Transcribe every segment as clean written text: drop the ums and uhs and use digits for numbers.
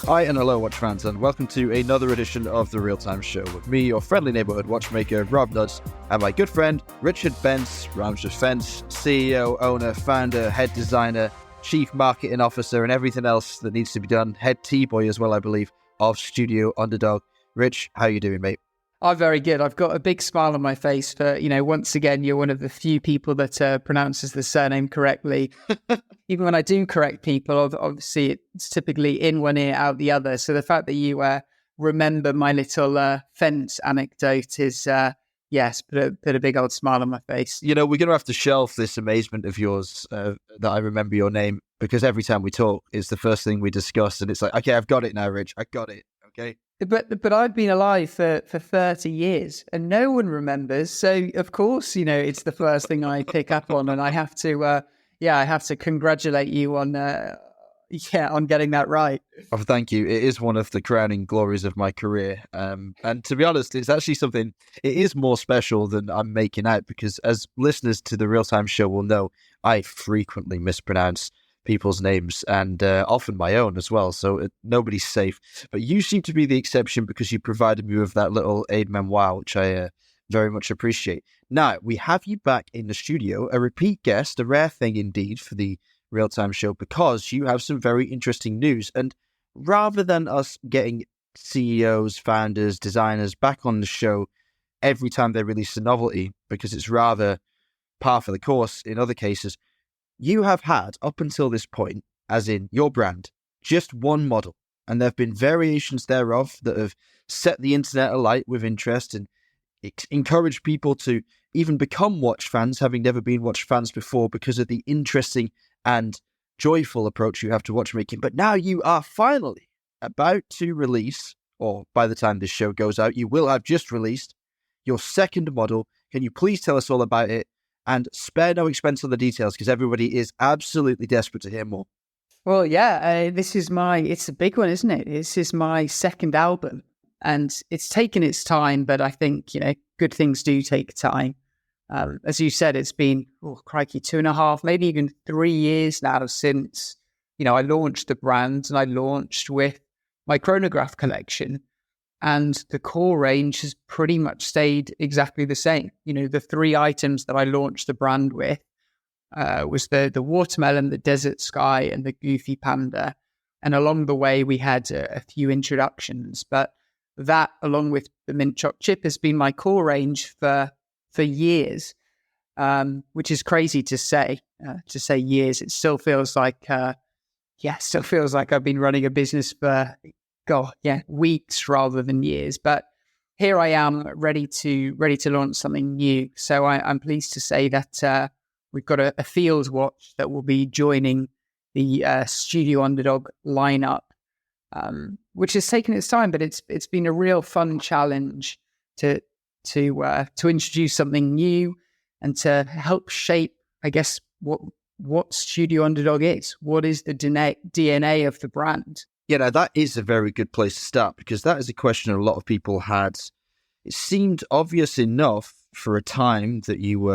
Hi and hello, watch fans, and welcome to another edition of The Real-Time Show with me, your friendly neighborhood watchmaker, Rob Nuds, and my good friend, Richard Bentz, Rams Defense, CEO, owner, founder, head designer, chief marketing officer, and everything else that needs to be done, head T-boy as well, I believe, of Studio Underd0g. Rich, how you doing, mate? I'm very good. I've got a big smile on my face for, once again, you're one of the few people that pronounces the surname correctly. Even when I do correct people, obviously it's typically in one ear, out the other. So the fact that you remember my little fence anecdote is, yes, put a big old smile on my face. You know, we're going to have to shelf this amazement of yours that I remember your name, because every time we talk, it's the first thing we discuss. And it's like, okay, I've got it now, Rich. I got it. Okay. But I've been alive for 30 years and no one remembers. So, of course, it's the first thing I pick up on, and I have to congratulate you on getting that right. Oh, thank you. It is one of the crowning glories of my career. And to be honest, it's actually something, it is more special than I'm making out, because as listeners to the Real-Time Show will know, I frequently mispronounce people's names, and often my own as well, so nobody's safe. But you seem to be the exception, because you provided me with that little aid memoir, which I very much appreciate. Now, we have you back in the studio, a repeat guest, a rare thing indeed for the Real-Time Show, because you have some very interesting news. And rather than us getting CEOs, founders, designers back on the show every time they release a novelty, because it's rather par for the course in other cases, you have had, up until this point, as in your brand, just one model, and there have been variations thereof that have set the internet alight with interest and encouraged people to even become watch fans, having never been watch fans before, because of the interesting and joyful approach you have to watchmaking. But now you are finally about to release, or by the time this show goes out, you will have just released your second model. Can you please tell us all about it? And spare no expense on the details, because everybody is absolutely desperate to hear more. Well, yeah, it's a big one, isn't it? This is my second album, and it's taken its time, but I think, good things do take time. As you said, it's been, 2.5, maybe even 3 years now since, I launched the brand, and I launched with my chronograph collection. And the core range has pretty much stayed exactly the same. The 3 items that I launched the brand with was the watermelon, the desert sky, and the goofy panda. And along the way, we had a few introductions. But that, along with the mint choc chip, has been my core range for years, which is crazy to say. To say years, it still feels like, I've been running a business for weeks rather than years. But here I am, ready to launch something new. So I'm pleased to say that we've got a field watch that will be joining the Studio Underd0g lineup, which has taken its time, but it's been a real fun challenge to introduce something new and to help shape, I guess, what Studio Underd0g is. What is the DNA of the brand? Yeah, now that is a very good place to start, because that is a question a lot of people had. It seemed obvious enough for a time that you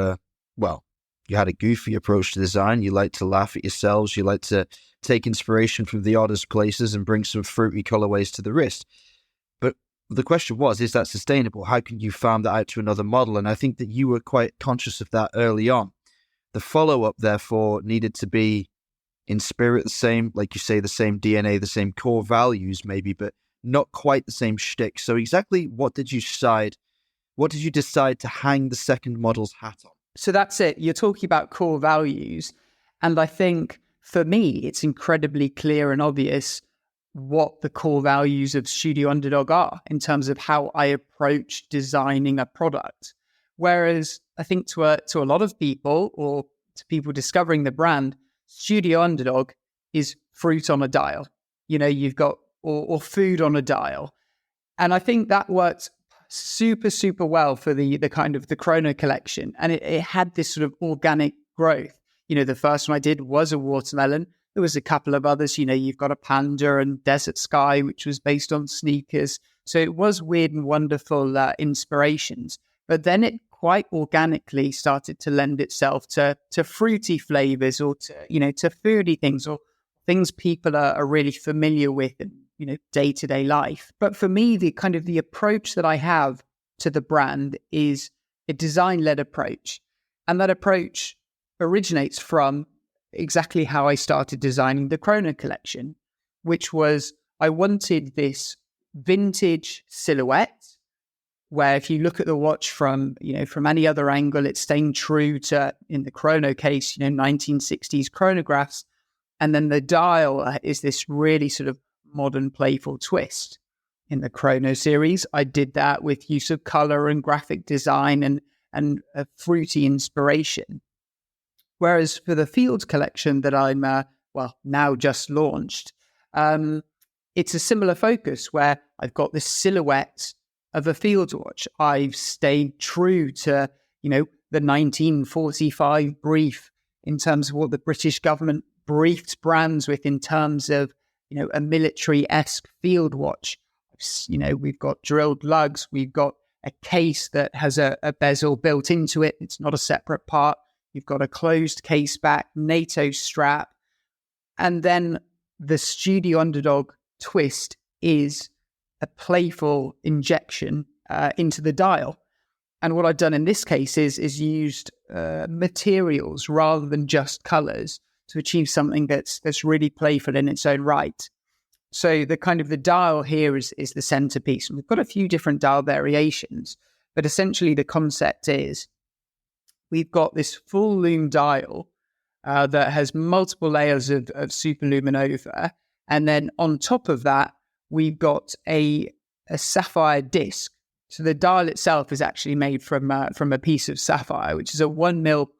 had a goofy approach to design. You like to laugh at yourselves. You like to take inspiration from the oddest places and bring some fruity colorways to the wrist. But the question was, is that sustainable? How can you farm that out to another model? And I think that you were quite conscious of that early on. The follow-up, therefore, needed to be in spirit the same, like you say, the same DNA, the same core values maybe, but not quite the same shtick. So exactly what did you decide to hang the second model's hat on? So that's it. You're talking about core values. And I think for me, it's incredibly clear and obvious what the core values of Studio Underd0g are in terms of how I approach designing a product. Whereas I think to a lot of people, or to people discovering the brand, Studio Underd0g is fruit on a dial. You've got, or food on a dial. And I think that worked super, super well for the kind of the chrono collection. And it had this sort of organic growth. The first one I did was a watermelon. There was a couple of others, you've got a panda and desert sky, which was based on sneakers. So it was weird and wonderful inspirations. But then it quite organically started to lend itself to fruity flavors, or to foodie things, or things people are really familiar with and day-to-day life. But for me, the approach that I have to the brand is a design-led approach. And that approach originates from exactly how I started designing the Chrono collection, which was I wanted this vintage silhouette where if you look at the watch from any other angle, it's staying true to, in the Chrono case, 1960s chronographs. And then the dial is this really sort of modern, playful twist. In the Chrono series, I did that with use of color and graphic design and a fruity inspiration. Whereas for the Field collection that I'm, now just launched, it's a similar focus where I've got this silhouette of a field watch. I've stayed true to, the 1945 brief in terms of what the British government briefed brands with in terms of, a military-esque field watch. We've got drilled lugs. We've got a case that has a bezel built into it. It's not a separate part. You've got a closed case back, NATO strap. And then the Studio Underdog twist is a playful injection into the dial. And what I've done in this case is used materials rather than just colors to achieve something that's really playful in its own right. So the dial here is the centerpiece. And we've got a few different dial variations, but essentially the concept is we've got this full lume dial that has multiple layers of superluminova. And then on top of that, we've got a sapphire disc. So the dial itself is actually made from a piece of sapphire, which is a 1 mil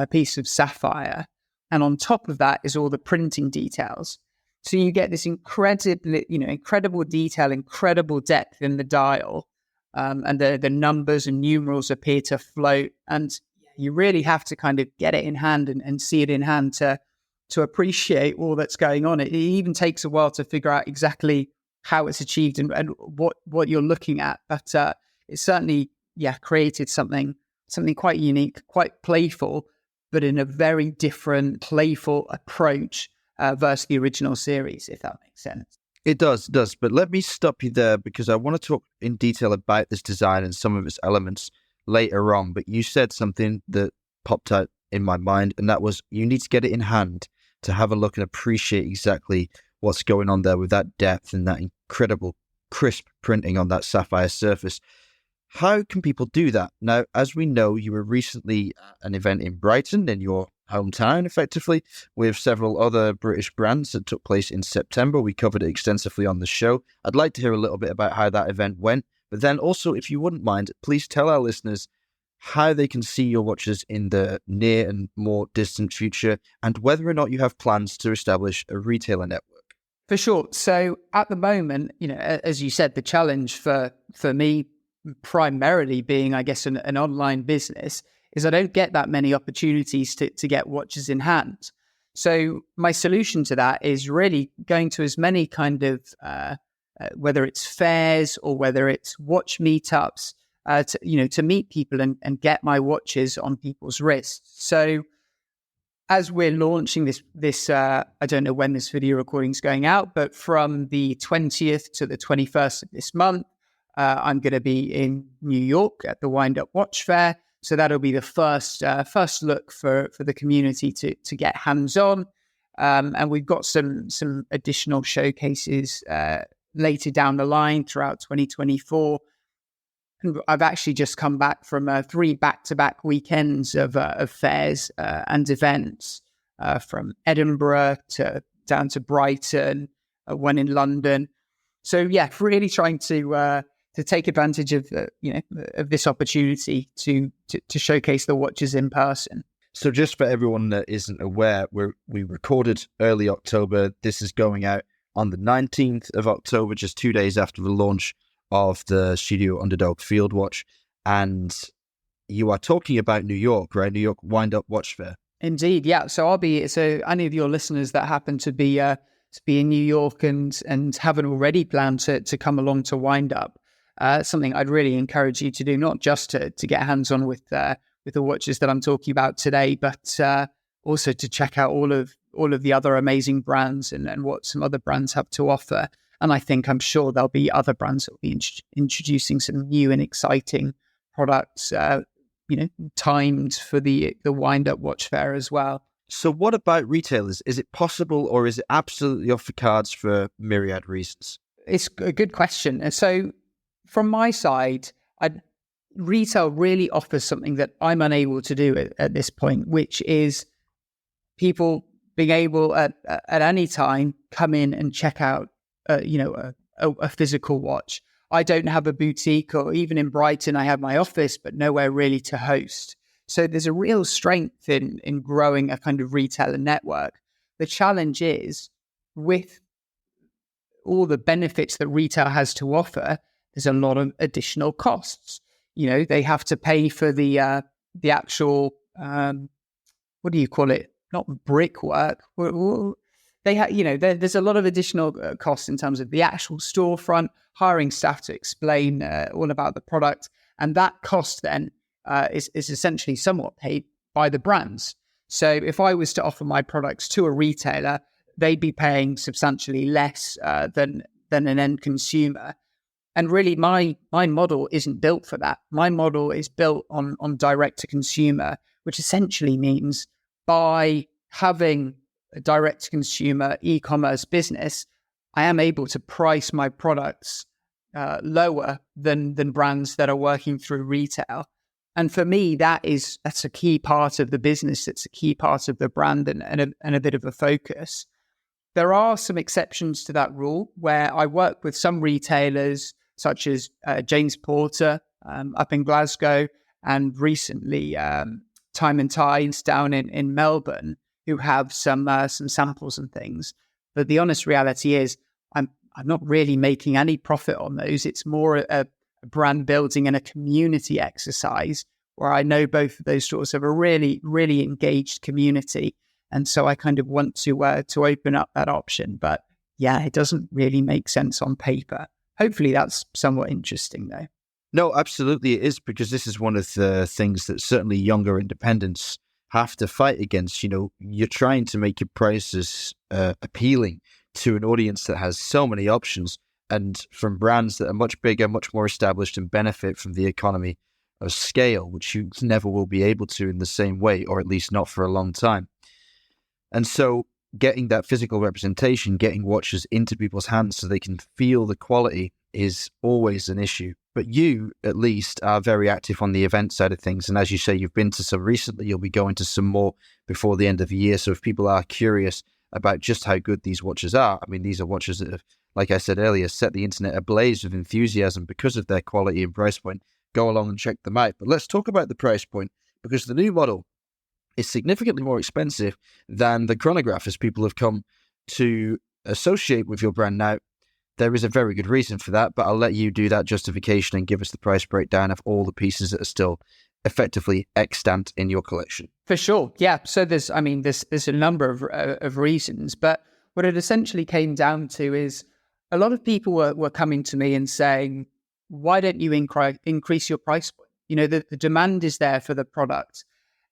piece of sapphire. And on top of that is all the printing details. So you get this incredible detail, incredible depth in the dial. And the numbers and numerals appear to float. And you really have to kind of get it in hand and see it in hand to appreciate all that's going on. It even takes a while to figure out exactly how it's achieved and what you're looking at. But it certainly, created something quite unique, quite playful, but in a very different, playful approach versus the original series, if that makes sense. It does. But let me stop you there because I want to talk in detail about this design and some of its elements later on. But you said something that popped out in my mind, and that was you need to get it in hand to have a look and appreciate exactly what's going on there with that depth and that incredible crisp printing on that sapphire surface. How can people do that? Now, as we know, you were recently at an event in Brighton, in your hometown, effectively, with several other British brands that took place in September. We covered it extensively on the show. I'd like to hear a little bit about how that event went. But then also, if you wouldn't mind, please tell our listeners how they can see your watches in the near and more distant future, and whether or not you have plans to establish a retailer network. For sure. So at the moment, as you said, the challenge for me, primarily being, I guess, an online business, is I don't get that many opportunities to get watches in hand. So my solution to that is really going to as many kind of, whether it's fairs or whether it's watch meetups, to meet people and get my watches on people's wrists. So as we're launching this, I don't know when this video recording is going out, but from the 20th to the 21st of this month, I'm going to be in New York at the Wind Up Watch Fair. So that'll be the first look for the community to get hands-on. And we've got some additional showcases later down the line throughout 2024. And I've actually just come back from 3 back-to-back weekends of fairs and events from Edinburgh down to Brighton, one in London. So really trying to take advantage of of this opportunity to showcase the watches in person. So just for everyone that isn't aware, we recorded early October. This is going out on the 19th of October, just 2 days after the launch of the Studio Underdog Field Watch. And you are talking about New York, right? New York Wind Up Watch Fair. Indeed, yeah. So any of your listeners that happen to be in New York and haven't already planned to come along to Wind Up, something I'd really encourage you to do, not just to get hands-on with the watches that I'm talking about today, but also to check out all of the other amazing brands and what some other brands have to offer. And I'm sure there'll be other brands that will be introducing some new and exciting products, timed for the wind up watch fair as well. So what about retailers? Is it possible, or is it absolutely off the cards for myriad reasons? It's a good question. And so from my side, retail really offers something that I'm unable to do at this point, which is people being able at any time come in and check out, a physical watch. I don't have a boutique, or even in Brighton, I have my office, but nowhere really to host. So there's a real strength in growing a kind of retailer network. The challenge is, with all the benefits that retail has to offer, there's a lot of additional costs. They have to pay for the actual, what do you call it? Not brickwork. There's a lot of additional costs in terms of the actual storefront, hiring staff to explain all about the product. And that cost then is essentially somewhat paid by the brands. So if I was to offer my products to a retailer, they'd be paying substantially less than an end consumer. And really, my model isn't built for that. My model is built on direct to consumer, which essentially means by having a direct to consumer e-commerce business, I am able to price my products lower than brands that are working through retail. And for me, that's a key part of the business. It's a key part of the brand and a bit of a focus. There are some exceptions to that rule where I work with some retailers, such as James Porter up in Glasgow, and recently Time and Tides down in Melbourne, who have some samples and things. But the honest reality is, I'm not really making any profit on those. It's more a brand building and a community exercise where I know both of those stores have a really, really engaged community. And so I kind of want to open up that option. But yeah, it doesn't really make sense on paper. Hopefully that's somewhat interesting, though. No, absolutely it is, because this is one of the things that certainly younger independents have to fight against. You're trying to make your prices appealing to an audience that has so many options, and from brands that are much bigger, much more established, and benefit from the economy of scale, which you never will be able to in the same way, or at least not for a long time. And so getting that physical representation, getting watches into people's hands so they can feel the quality, is always an issue. But you, at least, are very active on the event side of things. And as you say, you've been to some recently, you'll be going to some more before the end of the year. So if people are curious about just how good these watches are, I mean, these are watches that have, like I said earlier, set the internet ablaze with enthusiasm because of their quality and price point. Go along and check them out. But let's talk about the price point, because the new model is significantly more expensive than the chronograph, as people have come to associate with your brand. Now, there is a very good reason for that, but I'll let you do that justification and give us the price breakdown of all the pieces that are still effectively extant in your collection. For sure. Yeah. So there's a number of reasons, but what it essentially came down to is a lot of people were coming to me and saying, why don't you increase your price point? The demand is there for the product.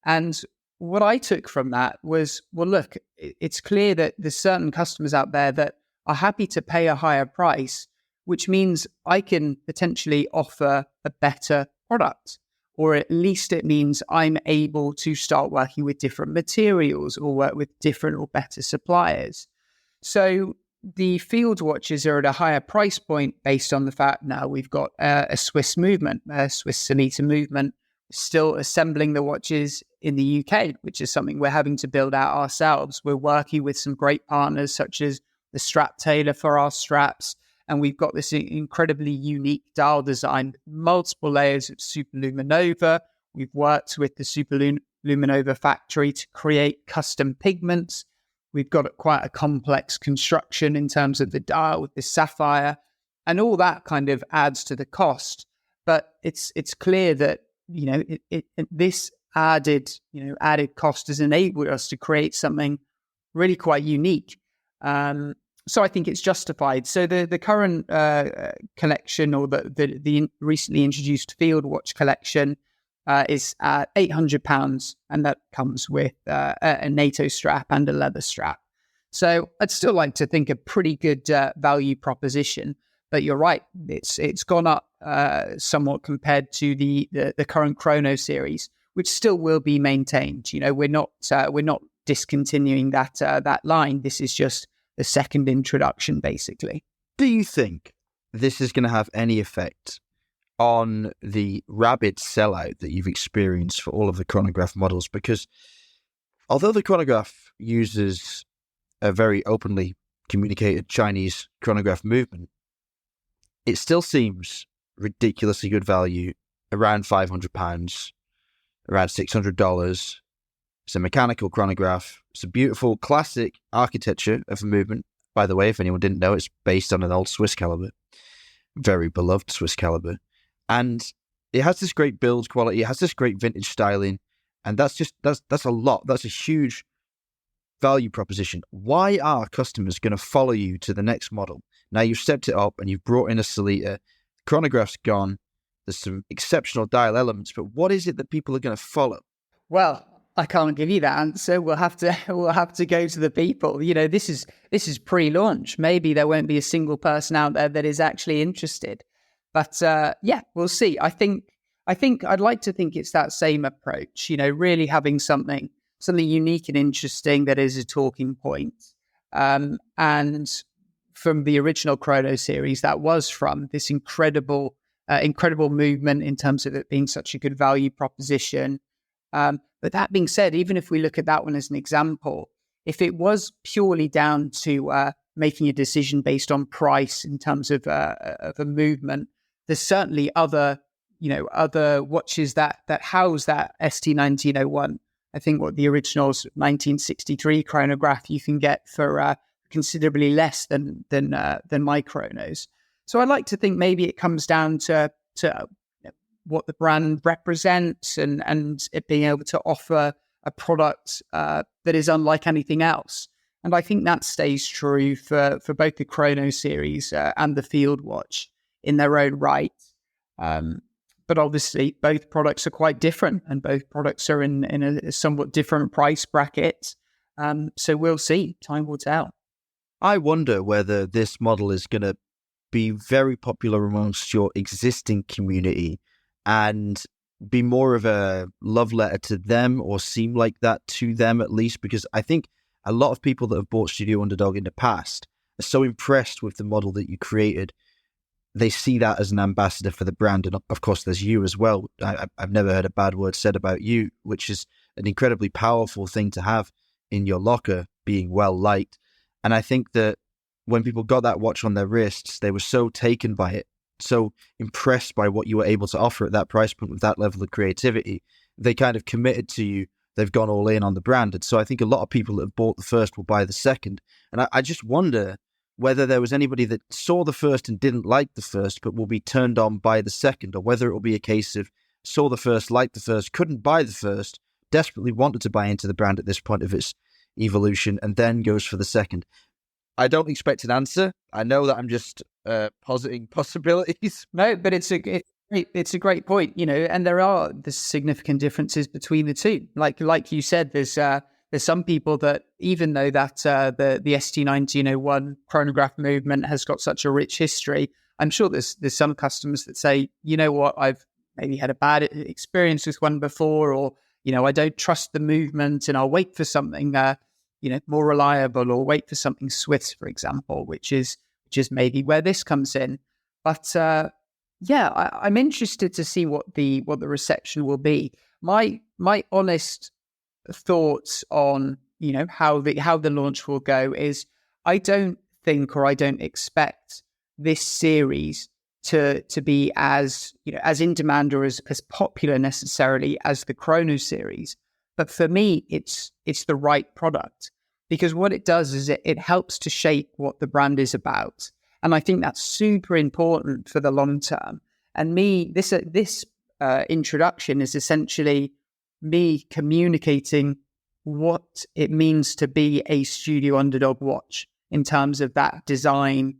And what I took from that was, well, look, it's clear that there's certain customers out there that are happy to pay a higher price, which means I can potentially offer a better product, or at least it means I'm able to start working with different materials or work with different or better suppliers. So the field watches are at a higher price point based on the fact now we've got a Swiss movement, a Swiss Sonata movement, still assembling the watches in the UK, which is something we're having to build out ourselves. We're working with some great partners such as the strap tailor for our straps, and we've got this incredibly unique dial design, multiple layers of superluminova. We've worked with the superluminova factory to create custom pigments. We've got quite a complex construction in terms of the dial with the sapphire, and all that kind of adds to the cost. But it's clear that this added cost has enabled us to create something really quite unique. So I think it's justified. So the current collection, or the recently introduced field watch collection, is £800, and that comes with a NATO strap and a leather strap. So I'd still like to think a pretty good value proposition. But you're right, it's gone up somewhat compared to the current Chrono series, which still will be maintained. You know, we're not discontinuing that line. This is just the second introduction, basically. Do you think this is going to have any effect on the rabid sellout that you've experienced for all of the chronograph models? Because although the chronograph uses a very openly communicated Chinese chronograph movement, it still seems ridiculously good value, around £500, around $600. It's a mechanical chronograph. It's a beautiful classic architecture of a movement. By the way, if anyone didn't know, it's based on an old Swiss caliber, very beloved Swiss caliber. And it has this great build quality. It has this great vintage styling. And that's a lot. That's a huge value proposition. Why are customers going to follow you to the next model? Now you've stepped it up and you've brought in a Solita. The chronograph's gone. There's some exceptional dial elements, but what is it that people are going to follow? Well, I can't give you that answer. We'll have to go to the people. You know, this is pre-launch. Maybe there won't be a single person out there that is actually interested. But yeah, we'll see. I think I'd like to think it's that same approach. You know, really having something unique and interesting that is a talking point. And from the original Chrono series, that was from this incredible movement in terms of it being such a good value proposition. But that being said, even if we look at that one as an example, if it was purely down to making a decision based on price in terms of a movement, there's certainly other watches that house that ST1901. I think what the original 1963 chronograph you can get for considerably less than my chronos. So I like to think maybe it comes down to what the brand represents and it being able to offer a product that is unlike anything else. And I think that stays true for both the Chrono series and the Field Watch in their own right. But obviously, both products are quite different and both products are in a somewhat different price bracket. So we'll see. Time will tell. I wonder whether this model is going to be very popular amongst your existing community and be more of a love letter to them or seem like that to them at least, because I think a lot of people that have bought Studio Underdog in the past are so impressed with the model that you created. They see that as an ambassador for the brand. And of course, there's you as well. I've never heard a bad word said about you, which is an incredibly powerful thing to have in your locker, being well liked. And I think that when people got that watch on their wrists, they were so taken by it, so impressed by what you were able to offer at that price point with that level of creativity. They kind of committed to you. They've gone all in on the brand. And so I think a lot of people that have bought the first will buy the second. And I just wonder whether there was anybody that saw the first and didn't like the first, but will be turned on by the second, or whether it will be a case of saw the first, liked the first, couldn't buy the first, desperately wanted to buy into the brand at this point of its evolution, and then goes for the second. I don't expect an answer. I know that I'm just positing possibilities. No, but it's a great point, you know, and there's significant differences between the two. Like you said, there's some people that, even though that the ST1901 chronograph movement has got such a rich history, I'm sure there's some customers that say, you know what, I've maybe had a bad experience with one before, or, you know, I don't trust the movement and I'll wait for something more reliable, or wait for something Swiss, for example, which is maybe where this comes in. But I'm interested to see what the reception will be. My honest thoughts on how the launch will go is, I don't think, or I don't expect this series to be as in demand or as popular necessarily as the Chrono series. But for me, it's the right product, because what it does is it helps to shape what the brand is about. And I think that's super important for the long term. And this introduction is essentially me communicating what it means to be a Studio Underdog watch in terms of that design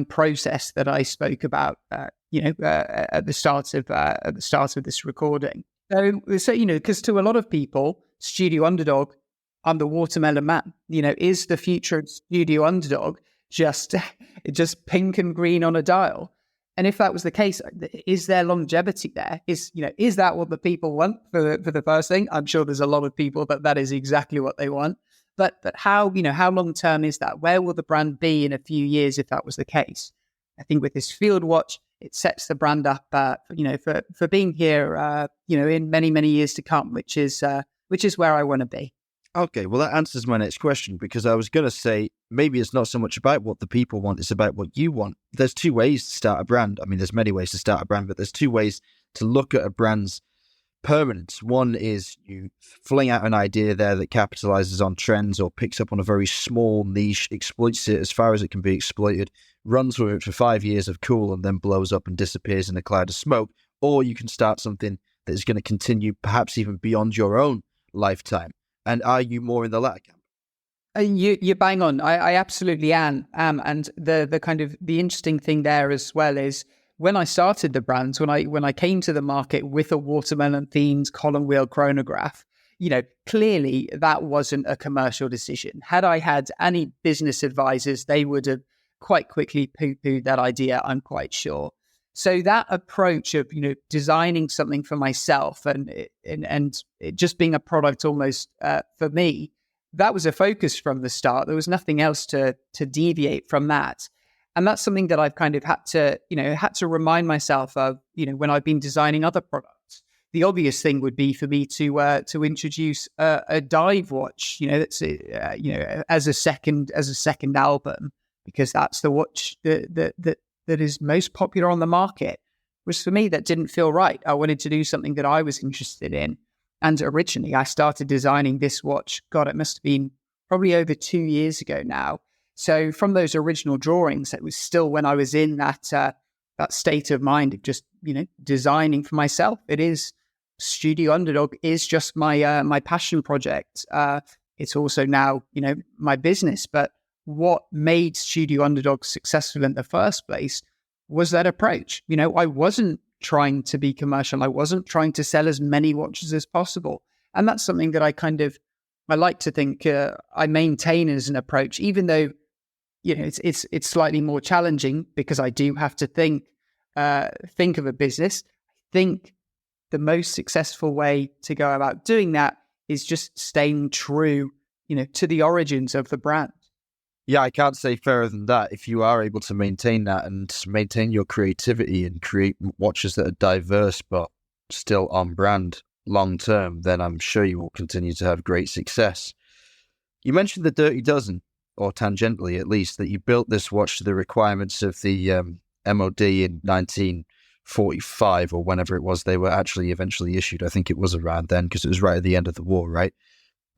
process that I spoke about, at the start of this recording. So because to a lot of people, Studio Underdog I'm the watermelon man. Is the future of Studio Underdog just pink and green on a dial? And if that was the case, is there longevity there? Is that what the people want for the first thing? I'm sure there's a lot of people that is exactly what they want. But how long term is that? Where will the brand be in a few years if that was the case? I think with this field watch, it sets the brand up, for being here, in many, many years to come, which is where I want to be. Okay, well, that answers my next question, because I was going to say maybe it's not so much about what the people want, it's about what you want. There's two ways to start a brand. I mean, there's many ways to start a brand, but there's two ways to look at a brand's permanence. One is you fling out an idea there that capitalizes on trends or picks up on a very small niche, exploits it as far as it can be exploited, runs with it for 5 years of cool, and then blows up and disappears in a cloud of smoke. Or you can start something that is going to continue perhaps even beyond your own lifetime. And are you more in the latter camp? You bang on. I absolutely am. And the kind of the interesting thing there as well is when I started the brand, when I came to the market with a watermelon themed column wheel chronograph, clearly that wasn't a commercial decision. Had I had any business advisors, they would have quite quickly poo-pooed that idea, I'm quite sure. So that approach of, designing something for myself and it just being a product almost for me, that was a focus from the start. There was nothing else to deviate from that. And that's something that I've kind of had to remind myself of, when I've been designing other products. The obvious thing would be for me to introduce a dive watch, that's as a second album, because that's the watch that is most popular on the market. Was for me, that didn't feel right. I wanted to do something that I was interested in. And originally I started designing this watch, God, it must have been probably over 2 years ago now. So from those original drawings, it was still when I was in that state of mind of just, designing for myself. It is Studio Underdog is just my passion project. It's also now, my business. But what made Studio Underdog successful in the first place was that approach. I wasn't trying to be commercial. I wasn't trying to sell as many watches as possible. And that's something that I like to think I maintain as an approach, even though, it's slightly more challenging because I do have to think of a business. I think the most successful way to go about doing that is just staying true, to the origins of the brand. Yeah, I can't say fairer than that. If you are able to maintain that and maintain your creativity and create watches that are diverse but still on brand long term, then I'm sure you will continue to have great success. You mentioned the Dirty Dozen, or tangentially at least, that you built this watch to the requirements of the MOD in 1945 or whenever it was they were actually eventually issued. I think it was around then because it was right at the end of the war, right?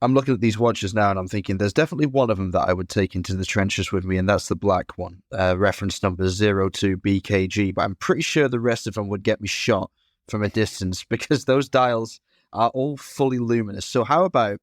I'm looking at these watches now and I'm thinking there's definitely one of them that I would take into the trenches with me, and that's the black one, reference number 02BKG. But I'm pretty sure the rest of them would get me shot from a distance because those dials are all fully luminous. So how about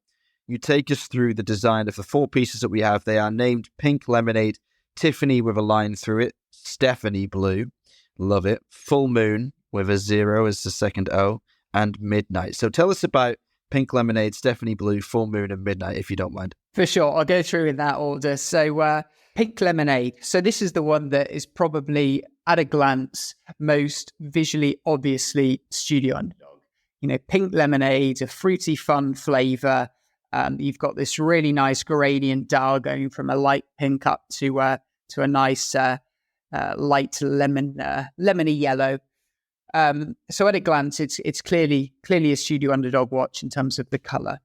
you take us through the design of the four pieces that we have? They are named Pink Lemonade, Tiffany with a line through it, Stephanie Blue, love it, Full Moon with a 0 as the second O, and Midnight. So tell us about Pink Lemonade, Stephanie Blue, Full Moon, and Midnight, if you don't mind. For sure. I'll go through in that order. So Pink Lemonade. So this is the one that is probably, at a glance, most visually, obviously, Studio Underdog. Pink Lemonade, a fruity, fun flavor. You've got this really nice gradient dial going from a light pink up to a nice light lemony yellow. So at a glance, it's clearly a Studio Underdog watch in terms of the color.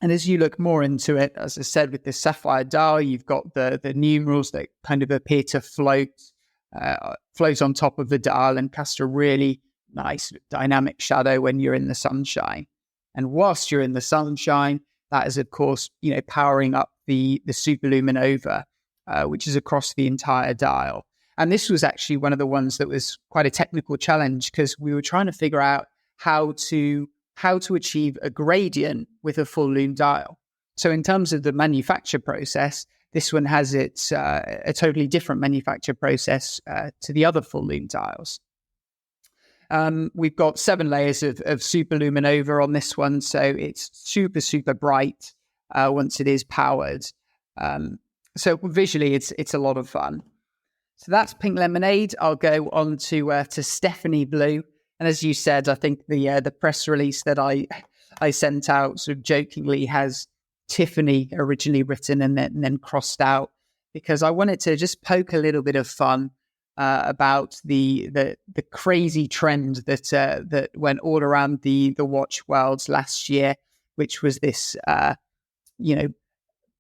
And as you look more into it, as I said, with the sapphire dial, you've got the numerals that kind of appear to float on top of the dial and cast a really nice dynamic shadow when you're in the sunshine. And whilst you're in the sunshine, that is, of course, powering up the superluminova, which is across the entire dial. And this was actually one of the ones that was quite a technical challenge because we were trying to figure out how to achieve a gradient with a full lume dial. So in terms of the manufacture process, this one has its a totally different manufacture process to the other full lume dials. We've got 7 layers of superluminova on this one, so it's super, super bright. once it is powered. So visually, it's a lot of fun. So that's Pink Lemonade. I'll go on to Stephanie Blue. And as you said, I think the press release that I sent out sort of jokingly has Tiffany originally written and then crossed out, because I wanted to just poke a little bit of fun about the crazy trend that went all around the watch worlds last year, which was this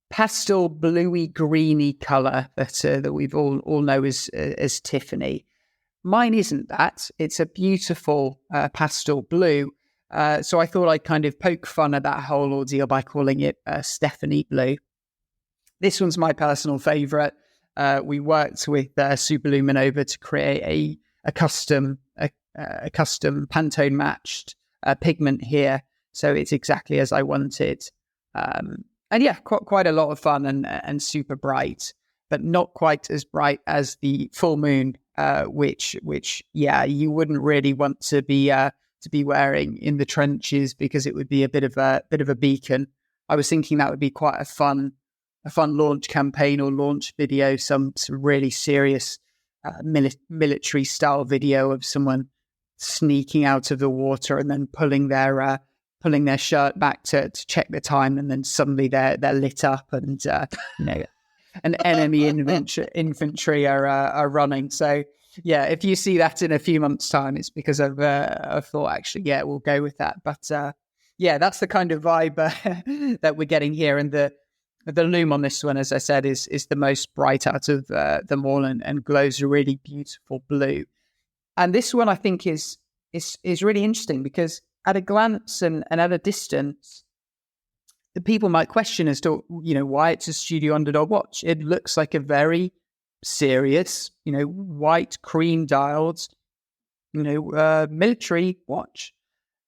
pastel bluey greeny color that we've all know as Tiffany. Mine isn't that. It's a beautiful pastel blue. So I thought I'd kind of poke fun at that whole ordeal by calling it Stephanie Blue. This one's my personal favorite. We worked with Superluminova to create a custom Pantone matched pigment here. So it's exactly as I wanted. And yeah, quite a lot of fun and super bright, but not quite as bright as the full moon, which you wouldn't really want to be wearing in the trenches, because it would be a bit of a beacon. I was thinking that would be quite a fun launch campaign or launch video, some really serious military style video of someone sneaking out of the water and then pulling their shirt back to check the time, and then suddenly they're lit up and an enemy infantry are running. So yeah, if you see that in a few months' time, it's because I've thought actually, yeah, we'll go with that. But yeah, that's the kind of vibe that we're getting here, and the loom on this one, as I said, is the most bright out of them all, and glows a really beautiful blue. And this one I think is really interesting, because at a glance and at a distance, the people might question as to why it's a Studio Underdog watch. It looks like a very serious, white cream dialed, military watch,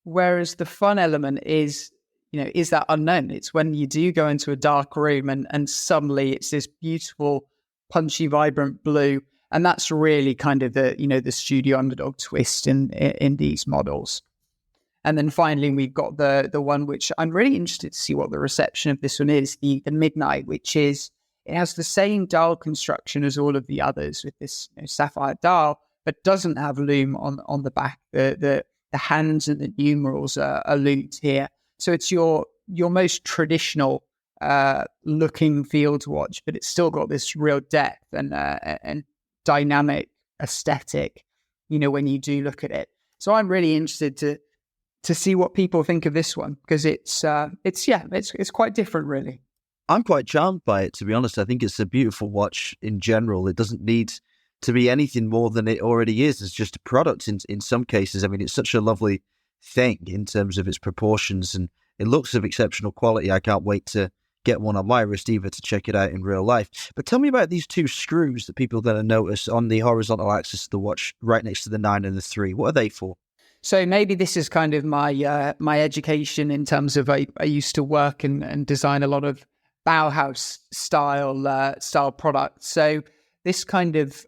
whereas the fun element is that unknown. It's when you do go into a dark room and suddenly it's this beautiful, punchy, vibrant blue. And that's really kind of the Studio Underdog twist in these models. And then finally, we've got the one which I'm really interested to see what the reception of this one is, the Midnight, which is, it has the same dial construction as all of the others with this sapphire dial, but doesn't have loom on the back. The hands and the numerals are loomed here. So it's your most traditional looking field watch, but it's still got this real depth and dynamic aesthetic, when you do look at it. So I'm really interested to see what people think of this one, because it's quite different, really. I'm quite charmed by it, to be honest. I think it's a beautiful watch in general. It doesn't need to be anything more than it already is. It's just a product in some cases. I mean, it's such a lovely thing in terms of its proportions, and it looks of exceptional quality. I can't wait to get one on my wrist either to check it out in real life. But tell me about these two screws that people are going to notice on the horizontal axis of the watch right next to the 9 and the 3. What are they for? So maybe this is kind of my education in terms of I used to work and design a lot of Bauhaus style products. So this kind of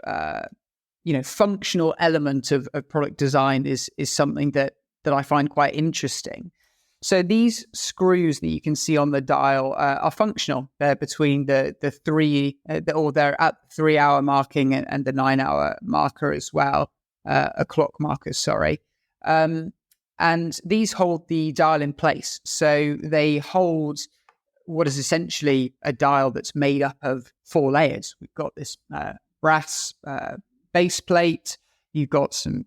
functional element of product design is something that I find quite interesting. So these screws that you can see on the dial are functional. They're between the 3 or they're at the 3 hour marking and the 9 hour marker as well, a clock marker, sorry. And these hold the dial in place. So they hold what is essentially a dial that's made up of 4 layers. We've got this brass base plate. You've got some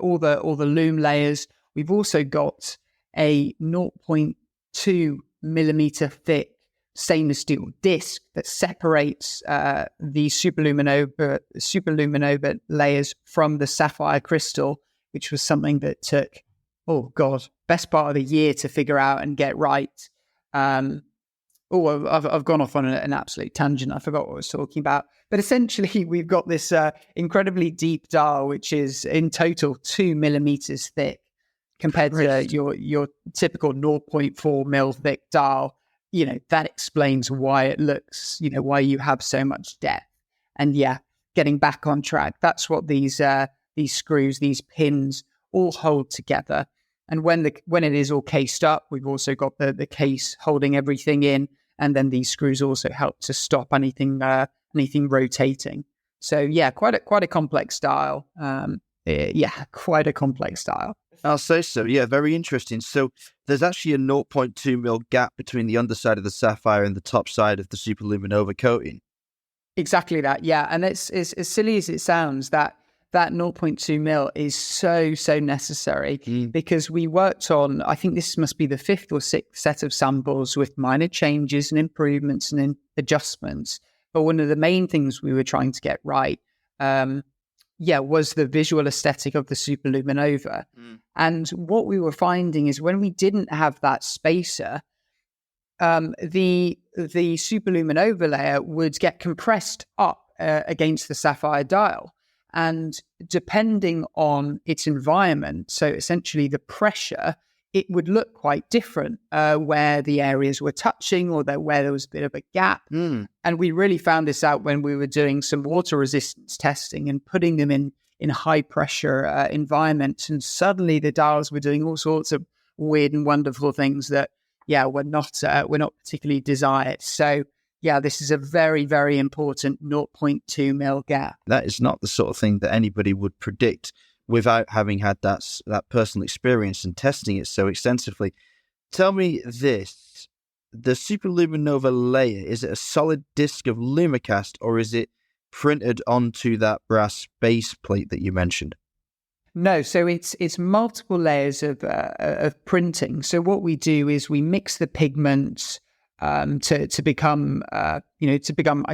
all the loom layers. We've also got a 0.2 millimeter thick stainless steel disc that separates the superluminova layers from the sapphire crystal, which was something that took, best part of a year to figure out and get right. I've gone off on an absolute tangent. I forgot what I was talking about. But essentially, we've got this incredibly deep dial, which is in total 2 millimeters thick, compared to your typical 0.4 mil thick dial. That explains why it looks, why you have so much depth. And yeah, getting back on track, that's what these screws, these pins all hold together. And when it is all cased up, we've also got the case holding everything in. and then these screws also help to stop anything rotating. So yeah, quite a complex style. Quite a complex style. I'll say so. Yeah, very interesting. So there's actually a zero point 0.2 mil gap between the underside of the sapphire and the top side of the superluminova coating. Exactly that. Yeah, and it's as silly as it sounds, that 0.2 mil is so necessary because we worked on, I think this must be the 5th or 6th set of samples with minor changes and improvements and adjustments. But one of the main things we were trying to get right, was the visual aesthetic of the superluminova. And what we were finding is when we didn't have that spacer, the superluminova layer would get compressed up against the sapphire dial. And depending on its environment, so essentially the pressure, it would look quite different where the areas were touching or where there was a bit of a gap. And we really found this out when we were doing some water resistance testing and putting them in high pressure environments. And suddenly the dials were doing all sorts of weird and wonderful things that, were not particularly desired. So this is a very, very important 0.2 mil gap. That is not the sort of thing that anybody would predict without having had that personal experience and testing it so extensively. Tell me this, the superluminova layer, is it a solid disc of Lumicast or is it printed onto that brass base plate that you mentioned? No, so it's multiple layers of printing. So what we do is we mix the pigments to become, I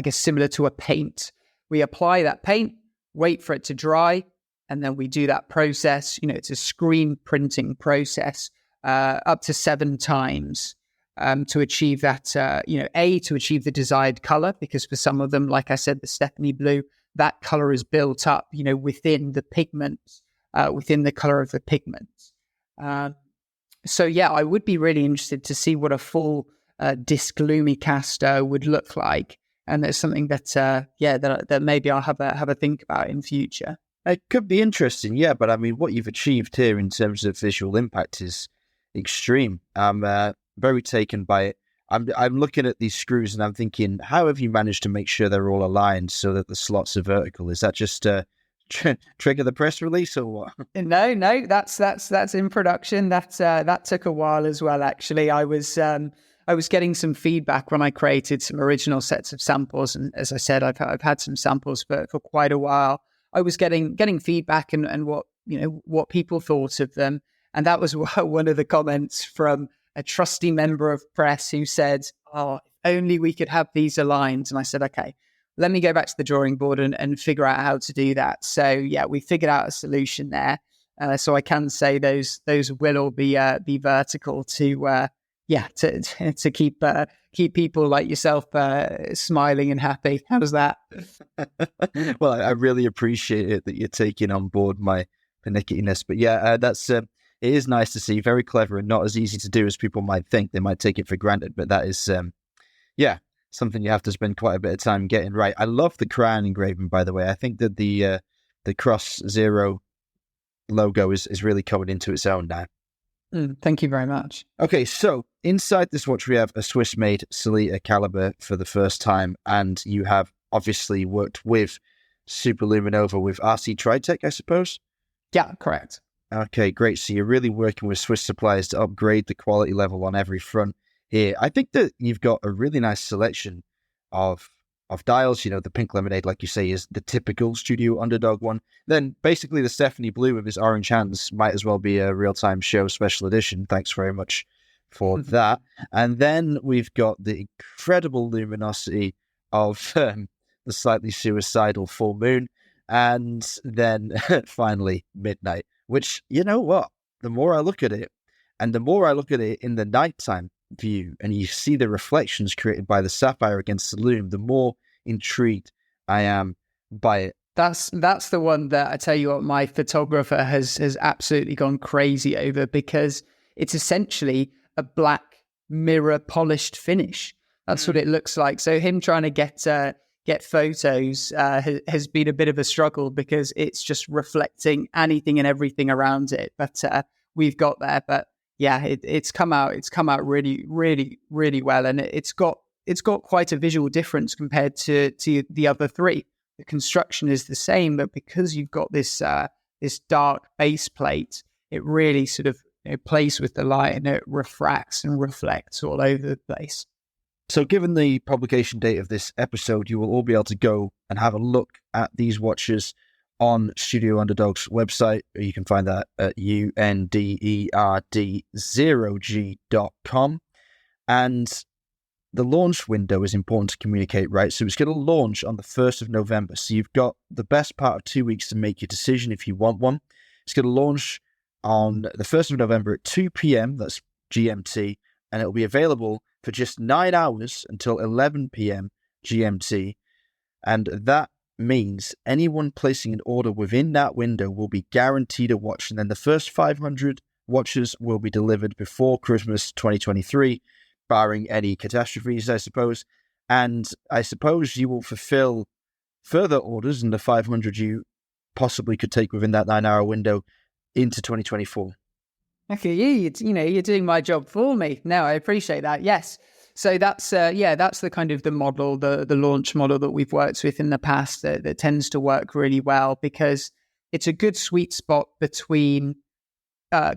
guess, similar to a paint. We apply that paint, wait for it to dry, and then we do that process. It's a screen printing process up to 7 times to achieve that, to achieve the desired color, because for some of them, like I said, the Stephanie blue, that color is built up, within the pigments, within the color of the pigments. I would be really interested to see what a full disc Lumicast would look like, and that's something that that maybe I'll have a think about in future. It could be interesting, yeah, but I mean, what you've achieved here in terms of visual impact is extreme. I'm very taken by it. I'm looking at these screws and I'm thinking, how have you managed to make sure they're all aligned so that the slots are vertical? Is that just trigger the press release or what? No, that's in production. That took a while as well. Actually, I was getting some feedback when I created some original sets of samples, and as I said, I've had some samples for quite a while. I was getting feedback and what people thought of them, and that was one of the comments from a trusty member of press who said, "Oh, if only we could have these aligned." And I said, "Okay, let me go back to the drawing board and figure out how to do that." So we figured out a solution there. So I can say those will all be vertical to keep people like yourself smiling and happy. How does that? Well, I really appreciate it that you're taking on board my pernicketiness. But that's it is nice to see. Very clever and not as easy to do as people might think. They might take it for granted, but that is something you have to spend quite a bit of time getting right. I love the crown engraving, by the way. I think that the Cross Zero logo is really coming into its own now. Thank you very much. Okay, so inside this watch we have a Swiss-made Sellita caliber for the first time, and you have obviously worked with Superluminova with RC Tritech, I suppose? Yeah, correct. Okay, great. So you're really working with Swiss suppliers to upgrade the quality level on every front here. I think that you've got a really nice selection of dials. The pink lemonade, like you say, is the typical Studio Underd0g one. Then basically the Stephanie blue with his orange hands might as well be a real-time show special edition. Thanks very much for that. And then we've got the incredible luminosity of the slightly suicidal full moon. And then finally midnight, which, you know what? The more I look at it, and the more I look at it in the nighttime view, and you see the reflections created by the sapphire against the lume, the more intrigued I am by it. That's the one that I tell you what, my photographer has absolutely gone crazy over, because it's essentially a black mirror polished finish. That's what it looks like. So him trying to get photos has been a bit of a struggle, because it's just reflecting anything and everything around it. But we've got there. But yeah, it's come out really, really, really well, and it's got it's got quite a visual difference compared to the other three. The construction is the same, but because you've got this this dark base plate, it really sort of plays with the light and it refracts and reflects all over the place. So given the publication date of this episode, you will all be able to go and have a look at these watches on Studio Underdog's website. You can find that at Underd0g.com. And the launch window is important to communicate, right? So it's going to launch on the 1st of November. So you've got the best part of 2 weeks to make your decision if you want one. It's going to launch on the 1st of November at 2 p.m. That's GMT. And it'll be available for just 9 hours until 11 p.m. GMT. And that means anyone placing an order within that window will be guaranteed a watch. And then the first 500 watches will be delivered before Christmas 2023, barring any catastrophes, I suppose. And I suppose you will fulfill further orders in the 500 you possibly could take within that 9-hour window into 2024. Okay, you're doing my job for me. No, I appreciate that. Yes. So that's that's the kind of the model, the launch model that we've worked with in the past that tends to work really well, because it's a good sweet spot between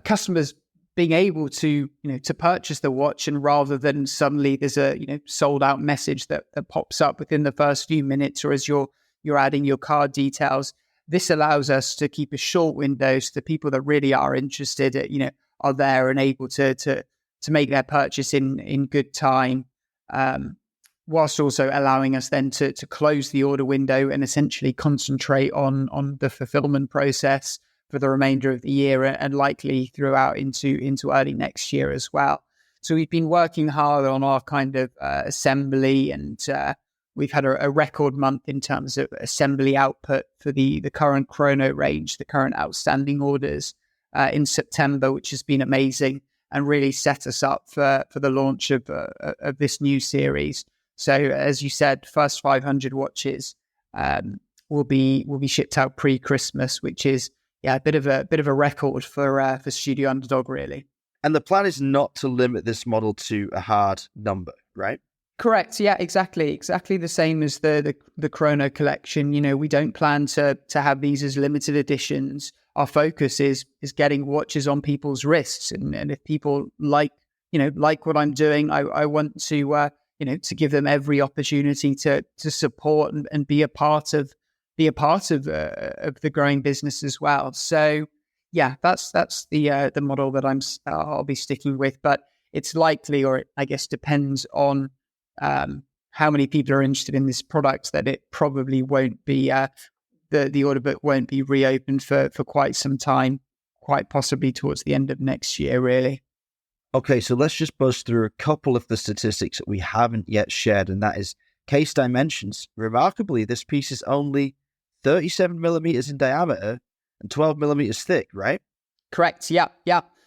customers being able to to purchase the watch, and rather than suddenly there's a sold out message that pops up within the first few minutes, or as you're adding your card details. This allows us to keep a short window so the people that really are interested, are there and able to make their purchase in good time, whilst also allowing us then to close the order window and essentially concentrate on the fulfillment process for the remainder of the year and likely throughout into early next year as well. So we've been working hard on our kind of assembly, and we've had a record month in terms of assembly output for the current chrono range, the current outstanding orders in September, which has been amazing and really set us up for the launch of this new series. So as you said, first 500 watches will be shipped out pre-Christmas, which is a bit of a record for Studio Underdog, really. And the plan is not to limit this model to a hard number, right? Correct. Yeah, exactly the same as the Chrono collection. We don't plan to have these as limited editions. Our focus is getting watches on people's wrists, and if people like what I'm doing, I want to to give them every opportunity to support and be a part of the growing business as well. So yeah, that's the model that I'll be sticking with, but it's likely, or I guess depends on how many people are interested in this product, that it probably won't be the order book won't be reopened for quite some time, quite possibly towards the end of next year, really. Okay, so let's just buzz through a couple of the statistics that we haven't yet shared, and that is case dimensions. Remarkably, this piece is only 37 millimeters in diameter and 12 millimeters thick, right? Correct. Yeah.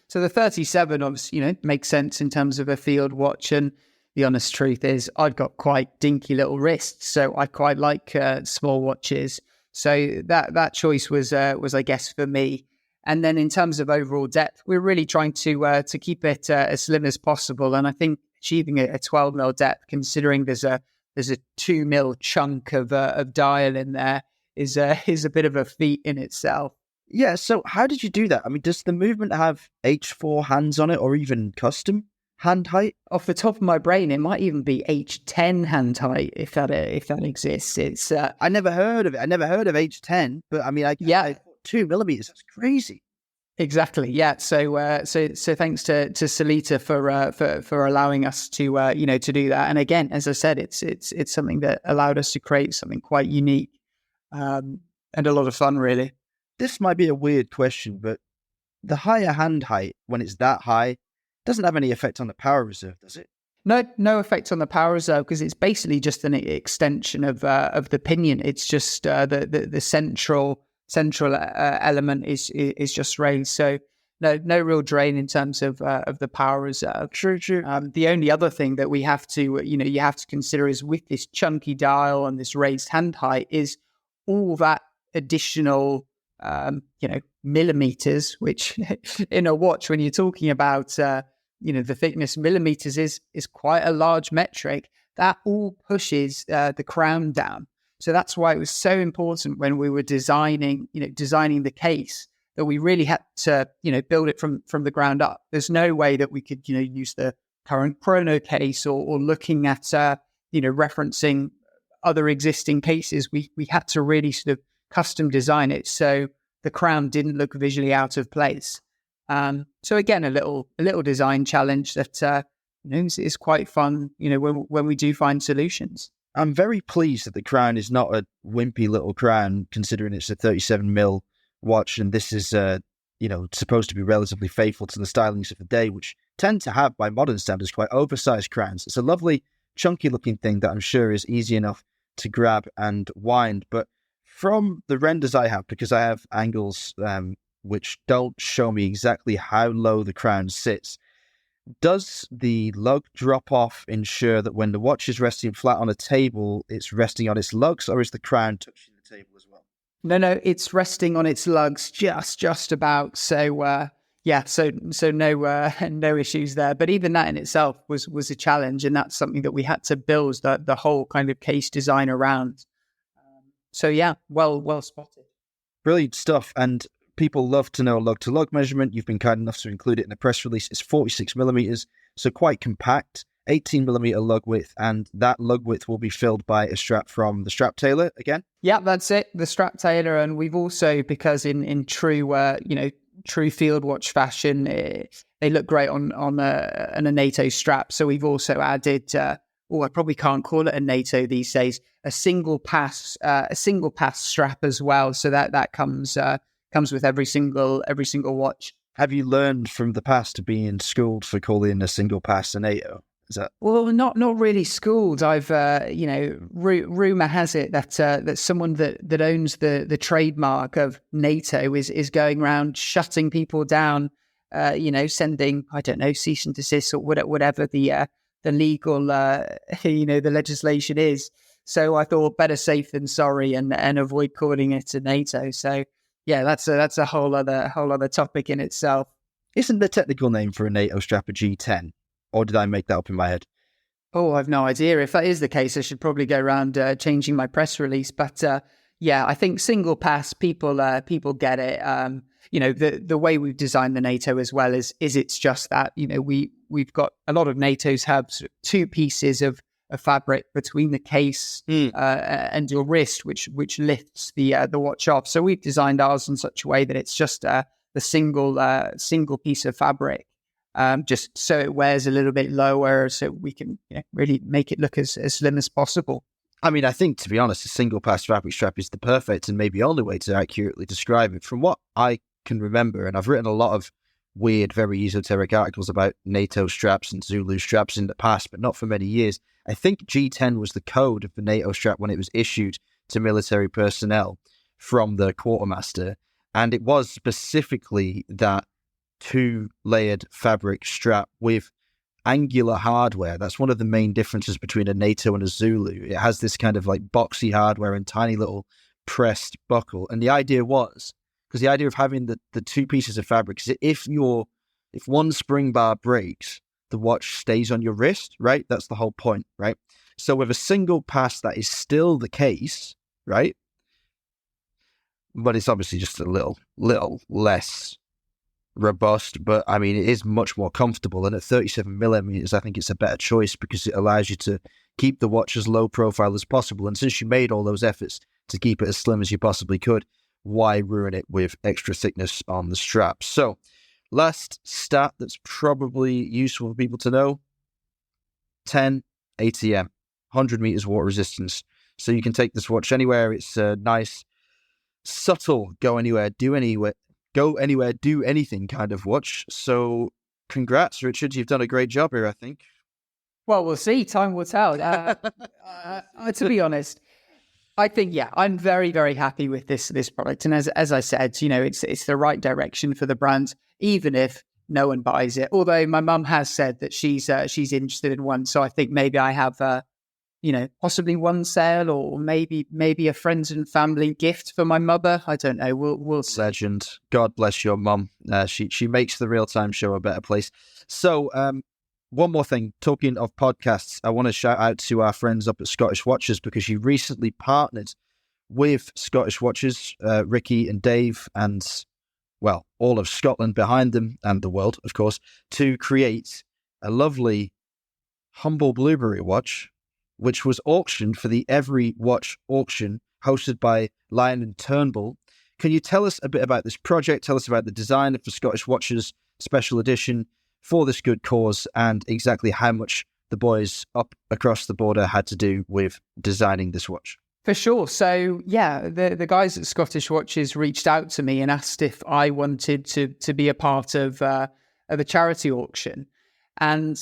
So the 37 obviously, makes sense in terms of a field watch, and the honest truth is I've got quite dinky little wrists, so I quite like small watches. So that choice was I guess for me. And then in terms of overall depth, we're really trying to keep it as slim as possible. And I think achieving a 12 mil depth, considering there's a 2 mil chunk of dial in there, is a bit of a feat in itself. Yeah. So how did you do that? I mean, does the movement have H4 hands on it, or even custom hand height? Off the top of my brain, it might even be H10 hand height if that exists. It's I never heard of it. I never heard of H10, but I mean, I 2 millimeters. That's crazy. Exactly. Yeah. So thanks to Salita for allowing us to to do that. And again, as I said, it's something that allowed us to create something quite unique and a lot of fun, really. This might be a weird question, but the higher hand height, when it's that high, doesn't have any effect on the power reserve, does it? No effect on the power reserve, because it's basically just an extension of the pinion. It's just the central element is just raised. So no real drain in terms of the power reserve. True. The only other thing that we have to you have to consider is, with this chunky dial and this raised hand height, is all that additional millimeters, which in a watch, when you're talking about the thickness, millimeters is quite a large metric. that all pushes the crown down. So that's why it was so important when we were designing the case, that we really had to, build it from the ground up. There's no way that we could, use the current chrono case or looking at, referencing other existing cases. We had to really sort of custom design it so the crown didn't look visually out of place. So again, a little design challenge that is quite fun. When we do find solutions. I'm very pleased that the crown is not a wimpy little crown, considering it's a 37mm watch, and this is supposed to be relatively faithful to the stylings of the day, which tend to have, by modern standards, quite oversized crowns. It's a lovely, chunky looking thing that I'm sure is easy enough to grab and wind. But from the renders I have, because I have angles which don't show me exactly how low the crown sits, does the lug drop off ensure that when the watch is resting flat on a table, it's resting on its lugs, or is the crown touching the table as well? No, it's resting on its lugs just about. So so no issues there. But even that in itself was a challenge, and that's something that we had to build the whole kind of case design around. So yeah, well spotted. Brilliant stuff. And people love to know lug to lug measurement. You've been kind enough to include it in the press release. It's 46mm, so quite compact. 18mm lug width, and that lug width will be filled by a strap from the strap tailor again. Yeah, that's it, the strap tailor. And we've also, because in true true field watch fashion, they look great on a NATO strap. So we've also added, I probably can't call it a NATO these days, a single pass strap as well. So that comes with every single watch. Have you learned from the past being schooled for calling a single pass a NATO? Is that... Well, not really schooled. I've rumor has it that someone that owns the trademark of NATO is going around shutting people down, sending, I don't know, cease and desist or whatever the legal the legislation is. So I thought better safe than sorry, and avoid calling it a NATO. So yeah, that's a whole other topic in itself. Isn't the technical name for a NATO strap a G10? Or did I make that up in my head? Oh, I've no idea. If that is the case, I should probably go around changing my press release. But yeah, I think single pass, people get it. The way we've designed the NATO as well is it's just that, we've got a lot of NATOs have sort of two pieces of fabric between the case and your wrist, which lifts the watch off. So we've designed ours in such a way that it's just the single piece of fabric. Just so it wears a little bit lower, so we can really make it look as slim as possible. I mean, I think, to be honest, a single pass fabric strap is the perfect and maybe only way to accurately describe it. From what I can remember, and I've written a lot of weird, very esoteric articles about NATO straps and Zulu straps in the past, but not for many years. I think G10 was the code of the NATO strap when it was issued to military personnel from the quartermaster, and it was specifically that two-layered fabric strap with angular hardware. That's one of the main differences between a NATO and a Zulu. It has this kind of like boxy hardware and tiny little pressed buckle. And the idea was, because the idea of having the two pieces of fabric is if one spring bar breaks, the watch stays on your wrist, right? That's the whole point, right? So with a single pass, that is still the case, right? But it's obviously just a little less robust, but I mean, it is much more comfortable. And at 37mm, I think it's a better choice because it allows you to keep the watch as low profile as possible. And since you made all those efforts to keep it as slim as you possibly could, why ruin it with extra thickness on the strap? So, last stat that's probably useful for people to know: 10 ATM, 100 meters water resistance. So you can take this watch anywhere. It's a nice, subtle, go anywhere, do anything kind of watch. So congrats, Richard. You've done a great job here, I think. Well, we'll see. Time will tell. To be honest, I think, I'm very, very happy with this product. And as I said, it's the right direction for the brand, even if no one buys it. Although my mum has said that she's interested in one. So I think maybe I have possibly one sale, or maybe a friends and family gift for my mother. I don't know. We'll see. Legend. God bless your mum. She makes the Real Time Show a better place. So one more thing, talking of podcasts, I want to shout out to our friends up at Scottish Watchers, because you recently partnered with Scottish Watchers, Ricky and Dave, and, well, all of Scotland behind them, and the world, of course, to create a lovely Humble Blueberry watch, which was auctioned for the Every Watch auction hosted by Lion and Turnbull. Can you tell us a bit about this project? Tell us about the design for Scottish Watchers special edition for this good cause, and exactly how much the boys up across the border had to do with designing this watch. For sure. So, yeah, the guys at Scottish Watches reached out to me and asked if I wanted to be a part of a charity auction. And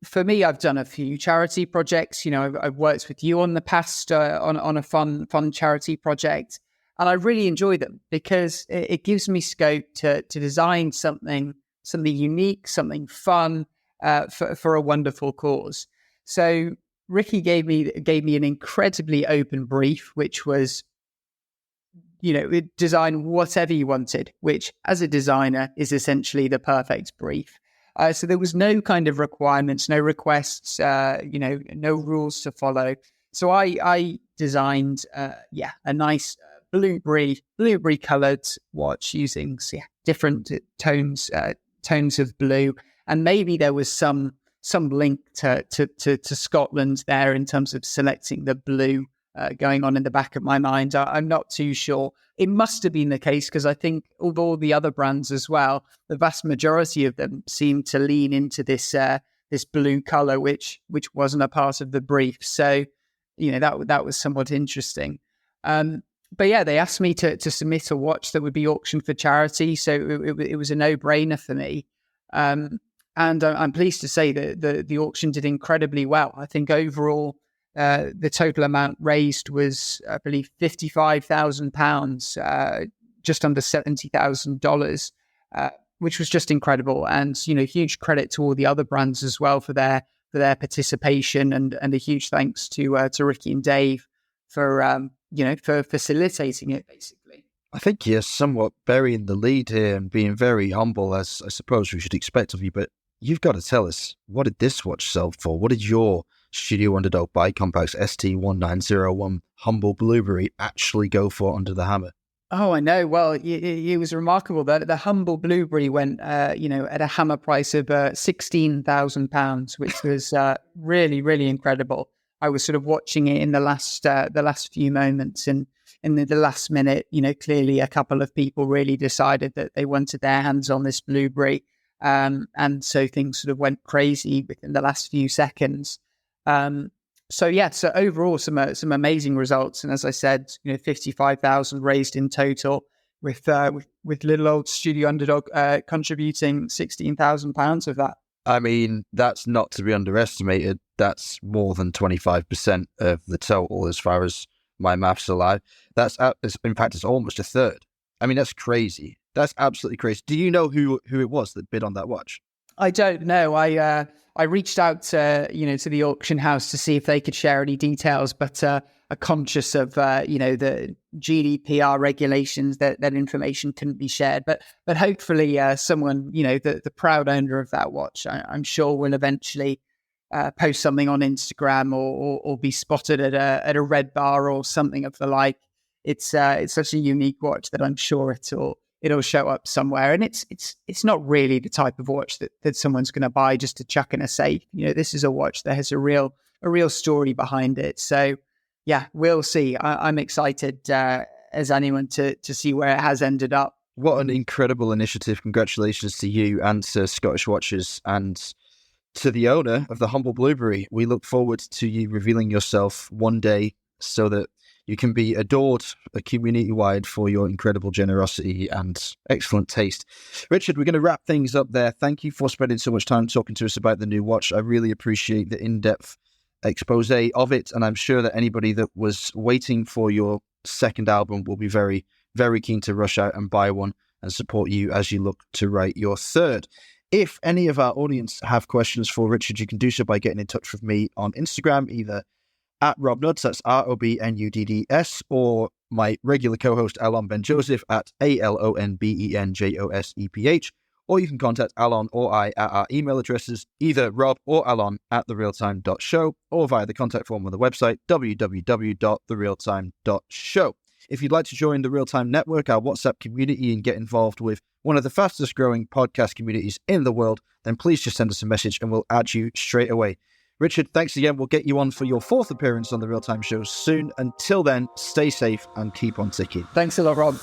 for me, I've done a few charity projects. You know, I've worked with you on the past on a fun charity project, and I really enjoy them because it gives me scope to design something unique, something fun for a wonderful cause. So Ricky gave me an incredibly open brief, which was, you know, design whatever you wanted, which as a designer is essentially the perfect brief. So there was no kind of requirements, no requests, no rules to follow. So I designed, a nice blueberry coloured watch using different tones of blue, and maybe there was some link to Scotland there in terms of selecting the blue going on in the back of my mind. I'm not too sure. It must have been the case because I think of all the other brands as well, the vast majority of them seem to lean into this blue color, which wasn't a part of the brief. So, you know, that was somewhat interesting. But yeah, they asked me to submit a watch that would be auctioned for charity, so it was a no-brainer for me. And I'm pleased to say that the auction did incredibly well. I think overall, the total amount raised was, I believe, £55,000, just under $70,000, which was just incredible. And, you know, huge credit to all the other brands as well for their participation, and a huge thanks to Ricky and Dave for facilitating it, basically. I think you're somewhat burying the lead here and being very humble, as I suppose we should expect of you, but you've got to tell us, what did this watch sell for? What did your Studio Underdog Bicompax ST1901 Humble Blueberry actually go for under the hammer? Oh, I know. Well, it was remarkable that the Humble Blueberry went, at a hammer price of £16,000, which was really, really incredible. I was sort of watching it in the last few moments, and in the last minute, you know, clearly a couple of people really decided that they wanted their hands on this blueberry, and so things sort of went crazy within the last few seconds. So overall, some amazing results, and as I said, you know, 55,000 raised in total, with little old Studio Underdog contributing £16,000 of that. I mean, that's not to be underestimated. That's more than 25% of the total, as far as my maths allow. In fact, it's almost a third. I mean, that's crazy. That's absolutely crazy. Do you know who it was that bid on that watch? I don't know. I reached out to the auction house to see if they could share any details, but are conscious of the GDPR regulations that information couldn't be shared. But hopefully someone, the proud owner of that watch, I'm sure will eventually post something on Instagram or be spotted at a red bar or something of the like. It's such a unique watch that I'm sure it'll show up somewhere. And it's not really the type of watch that someone's going to buy just to chuck in a safe. You know, this is a watch that has a real story behind it. So yeah, we'll see. I'm excited as anyone to see where it has ended up. What an incredible initiative. Congratulations to you and to Scottish Watches and to the owner of the Humble Blueberry. We look forward to you revealing yourself one day so that you can be adored community-wide for your incredible generosity and excellent taste. Richard, we're going to wrap things up there. Thank you for spending so much time talking to us about the new watch. I really appreciate the in-depth expose of it, and I'm sure that anybody that was waiting for your second album will be very, very keen to rush out and buy one and support you as you look to write your third. If any of our audience have questions for Richard, you can do so by getting in touch with me on Instagram, either at RobNuds, that's ROBNUDDS, or my regular co-host Alon Ben Joseph at ALONBENJOSEPH, or you can contact Alon or I at our email addresses, either Rob or Alon at therealtime.show, or via the contact form on the website, www.therealtime.show. If you'd like to join the Real Time Network, our WhatsApp community, and get involved with one of the fastest growing podcast communities in the world, then please just send us a message and we'll add you straight away. Richard, thanks again. We'll get you on for your 4th appearance on the Real Time Show soon. Until then, stay safe and keep on ticking. Thanks a lot, Rob.